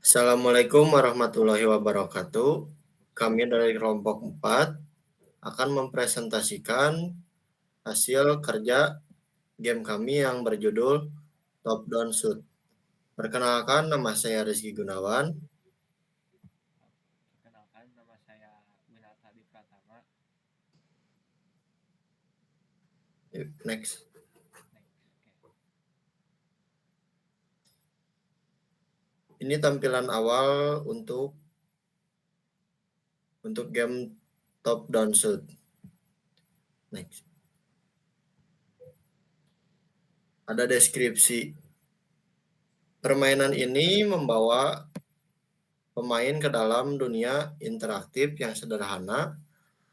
Assalamualaikum warahmatullahi wabarakatuh. Kami dari kelompok 4 akan mempresentasikan hasil kerja game kami yang berjudul Top Down Shoot. Perkenalkan, nama saya Rizky Gunawan. Perkenalkan, nama saya Winata Adi Pratama. Next. Ini tampilan awal untuk game Top Down Shoot. Next. Ada deskripsi. Permainan ini membawa pemain ke dalam dunia interaktif yang sederhana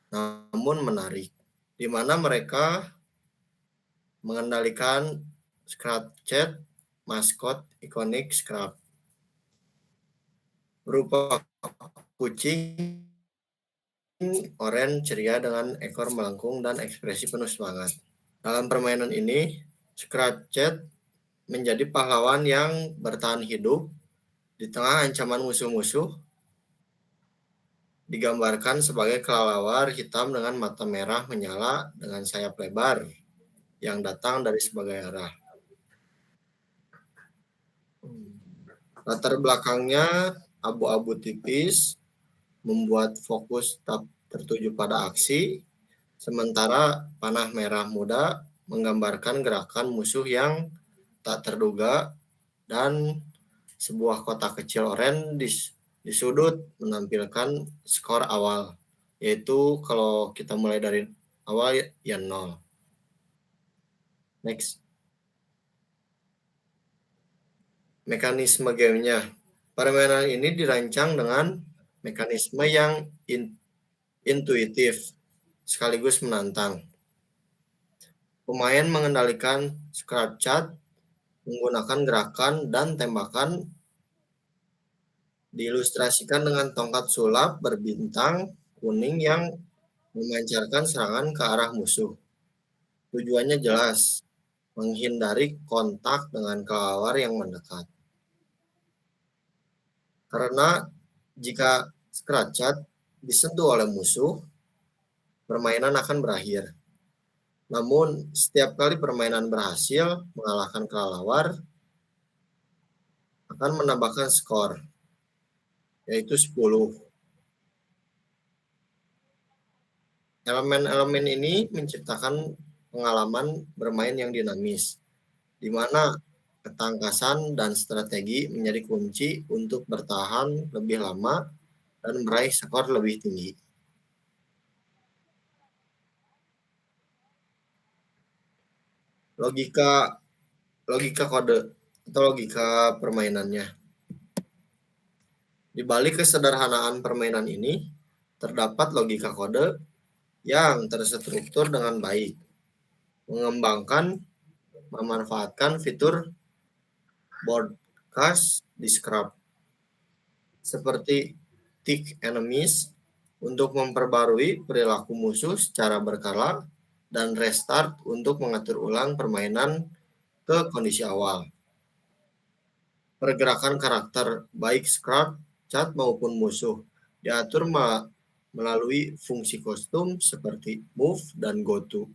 namun menarik, di mana mereka mengendalikan Scrapchat, maskot ikonik Scrap, berupa kucing oranye ceria dengan ekor melengkung dan ekspresi penuh semangat. Dalam permainan ini, Scrapchat menjadi pahlawan yang bertahan hidup di tengah ancaman musuh-musuh, digambarkan sebagai kelelawar hitam dengan mata merah menyala dengan sayap lebar yang datang dari sebagai arah. Latar belakangnya abu-abu tipis membuat fokus tetap tertuju pada aksi, sementara panah merah muda menggambarkan gerakan musuh yang tak terduga, dan sebuah kotak kecil oranye di sudut menampilkan skor awal, yaitu kalau kita mulai dari awal ya 0. Next. Mekanisme gamenya. Permainan ini dirancang dengan mekanisme yang intuitif sekaligus menantang. Pemain mengendalikan Scrapchat menggunakan gerakan dan tembakan diilustrasikan dengan tongkat sulap berbintang kuning yang memancarkan serangan ke arah musuh. Tujuannya jelas, menghindari kontak dengan kelelawar yang mendekat. Karena jika Scrapchat disentuh oleh musuh, permainan akan berakhir. Namun, setiap kali permainan berhasil mengalahkan kelelawar, akan menambahkan skor, yaitu 10. Elemen-elemen ini menciptakan pengalaman bermain yang dinamis, di mana ketangkasan dan strategi menjadi kunci untuk bertahan lebih lama dan meraih skor lebih tinggi. Logika kode atau logika permainannya. Di balik kesederhanaan permainan ini, terdapat logika kode yang terstruktur dengan baik, memanfaatkan fitur broadcast di Scrap, seperti tick enemies untuk memperbarui perilaku musuh secara berkala, dan restart untuk mengatur ulang permainan ke kondisi awal. Pergerakan karakter baik Scrap, Chat maupun musuh diatur melalui fungsi kostum seperti move dan go to,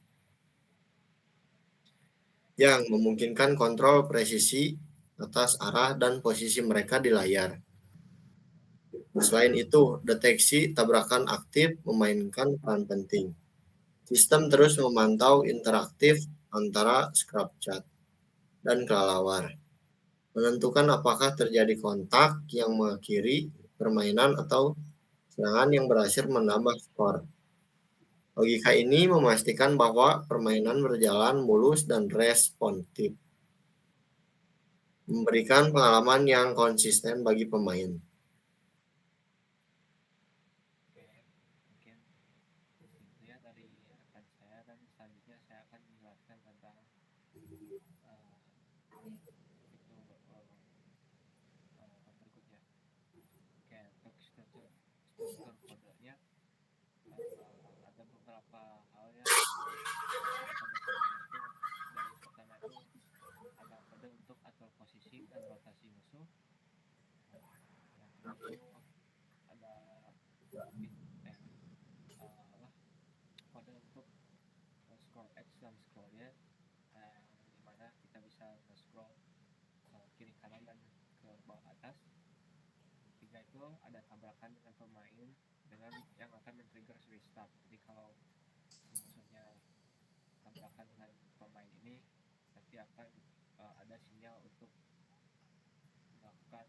yang memungkinkan kontrol presisi atas arah dan posisi mereka di layar. Selain itu, deteksi tabrakan aktif memainkan peran penting. Sistem terus memantau interaktif antara Scrapchat dan kelelawar, menentukan apakah terjadi kontak yang mengakhiri permainan atau serangan yang berhasil menambah skor. Logika ini memastikan bahwa permainan berjalan mulus dan responsif, memberikan pengalaman yang konsisten bagi pemain. Mungkin itu ya dari rekan saya, dan selanjutnya saya akan menjelaskan tentang berikutnya. Untuk struktur kodenya, ada beberapa hal ya dari kode-kodenya itu. Dari pertama itu ada kode untuk atur posisi dan rotasi musuh. ada tabrakan dengan pemain dengan yang akan men-trigger restart. Jadi kalau si musuhnya tabrakan dengan pemain ini, nanti akan ada sinyal untuk melakukan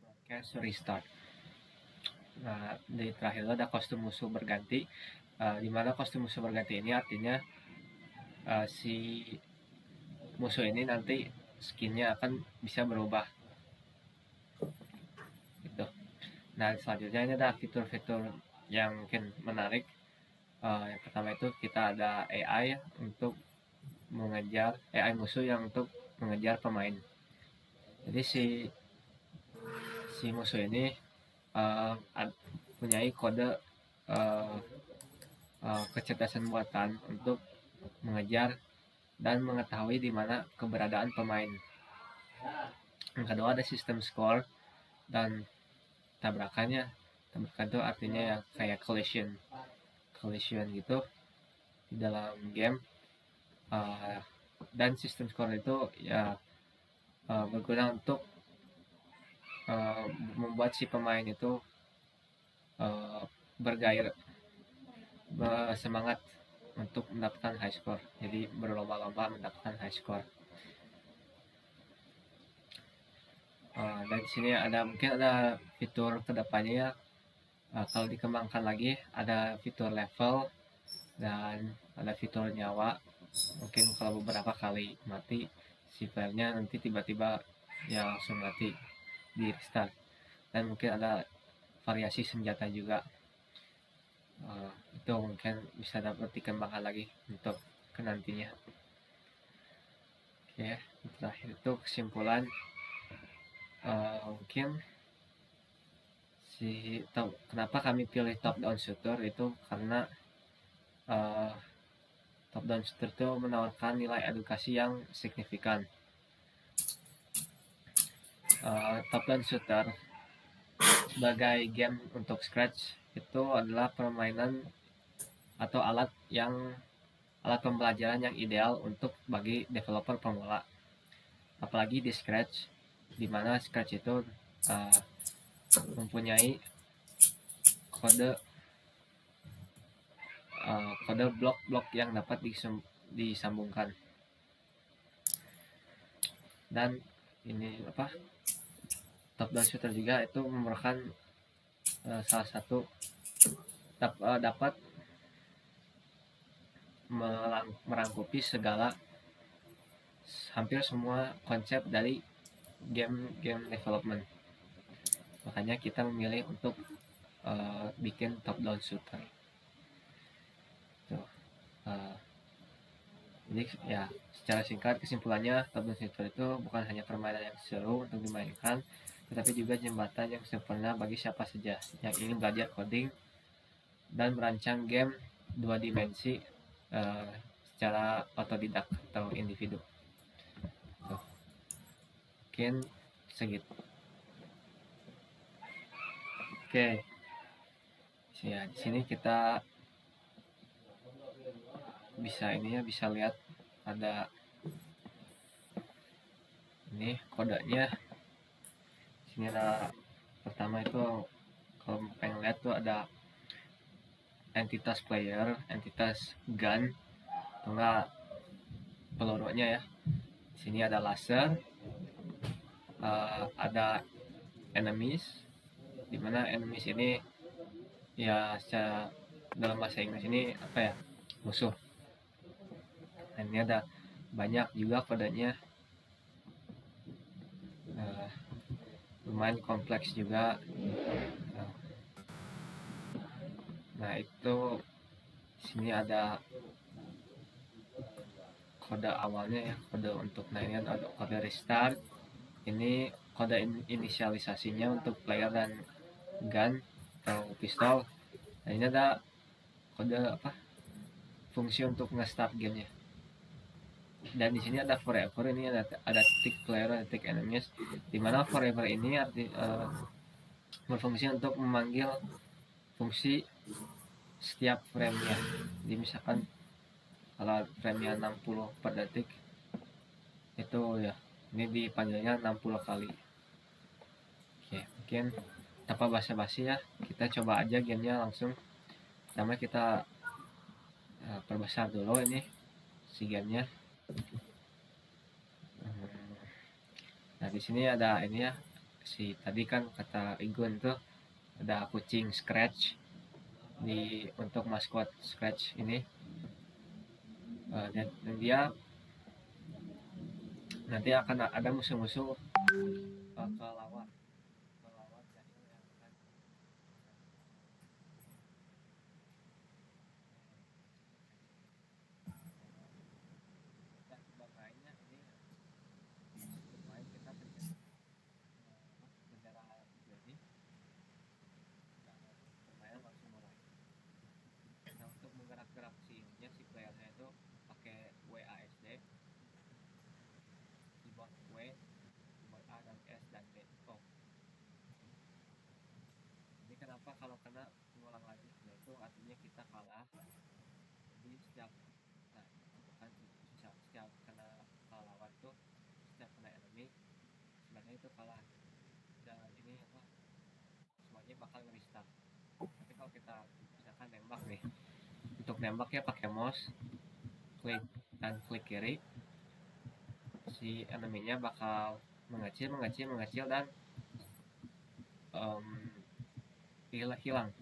broadcast restart. Nah, di terakhir ada kostum musuh berganti. Di mana kostum musuh berganti ini artinya si musuh ini nanti skinnya akan bisa berubah gitu. Nah, selanjutnya ini ada fitur-fitur yang mungkin menarik. Yang pertama itu kita ada AI untuk mengejar AI musuh yang untuk mengejar pemain. Jadi si musuh ini punya kode kecerdasan buatan untuk mengejar dan mengetahui di mana keberadaan pemain. Yang kedua ada sistem score dan tabrakan itu artinya ya kayak collision gitu di dalam game. Dan sistem score itu ya berguna untuk membuat si pemain itu bergairah, bersemangat untuk mendapatkan high score. Jadi berlomba-lomba mendapatkan high score. Dan di sini mungkin ada fitur kedepannya ya. Kalau dikembangkan lagi ada fitur level dan ada fitur nyawa. Mungkin kalau beberapa kali mati si playernya nanti tiba-tiba ya langsung mati di restart. Dan mungkin ada variasi senjata juga. Itu mungkin bisa dapat dikembangkan lagi untuk ke nantinya. Oke, terakhir itu kesimpulan. Mungkin kenapa kami pilih top down shooter itu karena top down shooter itu menawarkan nilai edukasi yang signifikan. Top down shooter sebagai game untuk Scratch itu adalah permainan atau alat pembelajaran yang ideal untuk bagi developer pemula. Apalagi di Scratch, di mana Scratch itu mempunyai kode blok-blok yang dapat disambungkan. Dan ini top down shooter juga itu merupakan salah satu dapat merangkupi hampir semua konsep dari game development. Makanya kita memilih untuk bikin top down shooter. Jadi ya secara singkat kesimpulannya, top down shooter itu bukan hanya permainan yang seru untuk dimainkan, tetapi juga jembatan yang sempurna bagi siapa saja yang ingin belajar coding dan merancang game 2 dimensi secara otodidak atau individu. Mungkin segitu. Oke. Ya, di sini kita bisa lihat ada ini kodenya. Di sini ada pertama itu kalau pengen lihat tuh ada entitas player, entitas gun, atau enggak pelurunya ya. Di sini ada laser, ada enemies, dimana enemies ini ya secara dalam bahasa Inggris ini musuh. Dan ini ada banyak juga kodenya, lumayan kompleks juga. Nah itu sini ada kode awalnya ya, kode untuk ini ada kode restart. Ini kode inisialisasinya untuk player dan gun atau pistol. Nah ini ada kode fungsi untuk nge-start gamenya. Dan di sini ada forever, ini ada tick player, ada tick enemies, dimana forever ini berfungsi untuk memanggil fungsi setiap frame-nya. Jadi misalkan kalau frame-nya 60 per detik itu ya ini dipanggilnya 60 kali Oke, mungkin tanpa basa-basi ya, kita coba aja gamenya langsung. Pertama kita perbesar dulu ini si gamenya. Nah di sini ada ini ya, si tadi kan kata Igun tuh ada kucing Scratch di untuk maskot Scratch ini. Dan dia nanti akan ada musuh-musuh ke lawan Daniel yang akan kita bermainnya ini bermain kita bendera jadi permainan langsung mulai. Nah untuk menggerak-gerak si playernya itu pakai WASD, keyboard W, keyboard A dan S dan B. Oh, jadi kenapa kalau kena mengulang lagi? Nah itu artinya kita kalah. Jadi setiap nah bukan setiap kena lawan tuh, setiap kena enemy sebenarnya itu kalah, dan ini apa, semuanya bakal nge-restart. Tapi kalau kita misalkan nembak nih, untuk nembak ya pakai mouse, klik kiri, si enemy-nya bakal mengecil dan hilang.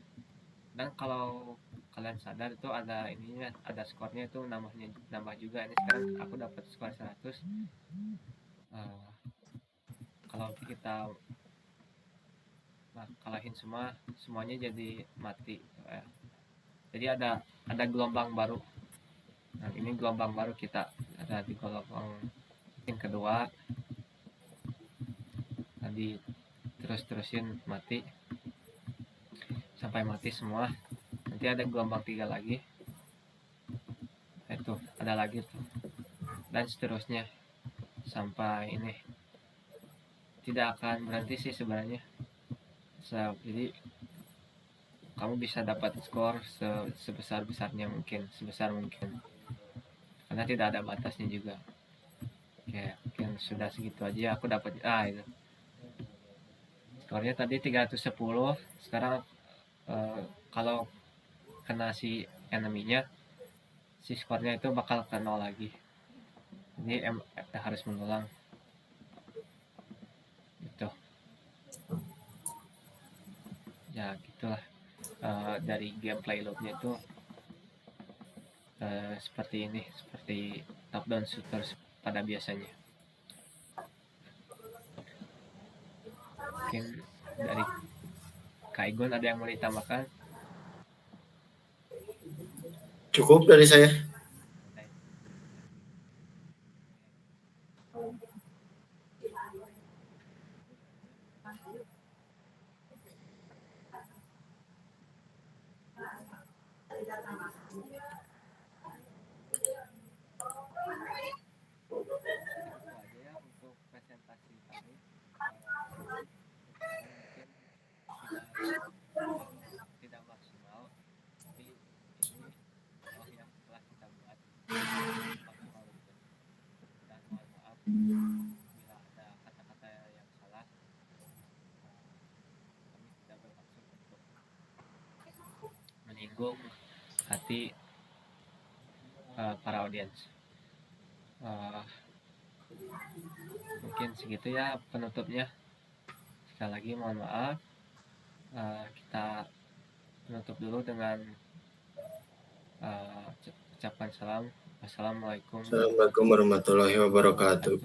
Dan kalau kalian sadar itu ada ininya, ada skornya itu nambah juga. Ini sekarang aku dapat skor 100. Kalau kita kalahin semuanya jadi mati. Jadi ada gelombang baru. Nah ini gelombang baru, kita ada di gelombang yang kedua. Tadi terusin mati sampai mati semua. Nanti ada gelombang 3 lagi. Itu ada lagi tuh. Dan seterusnya sampai ini tidak akan berhenti sih sebenarnya. Jadi kamu bisa dapat skor sebesar mungkin karena tidak ada batasnya juga. Oke, mungkin sudah segitu aja. Aku dapat itu skornya tadi 310. Sekarang kalau kena si enemy-nya, si skornya itu bakal ke 0 lagi. Jadi harus mengulang gitu ya, gitulah. Dari gameplay loopnya itu seperti ini, seperti top down shooter pada biasanya. Mungkin dari Kak Igun ada yang mau ditambahkan? Cukup dari saya. Itu aja ya untuk presentasi kami. Sekarang mungkin tidak maksimal, tapi ini yang telah kita buat maksimal mungkin. Dan mohon maaf bila ada kata-kata yang salah. Kami tidak bermaksud untuk menyinggung hati para audiens. Mungkin segitu ya penutupnya. Sekali lagi mohon maaf. Kita menutup dulu dengan ucapan salam. Assalamualaikum warahmatullahi wabarakatuh.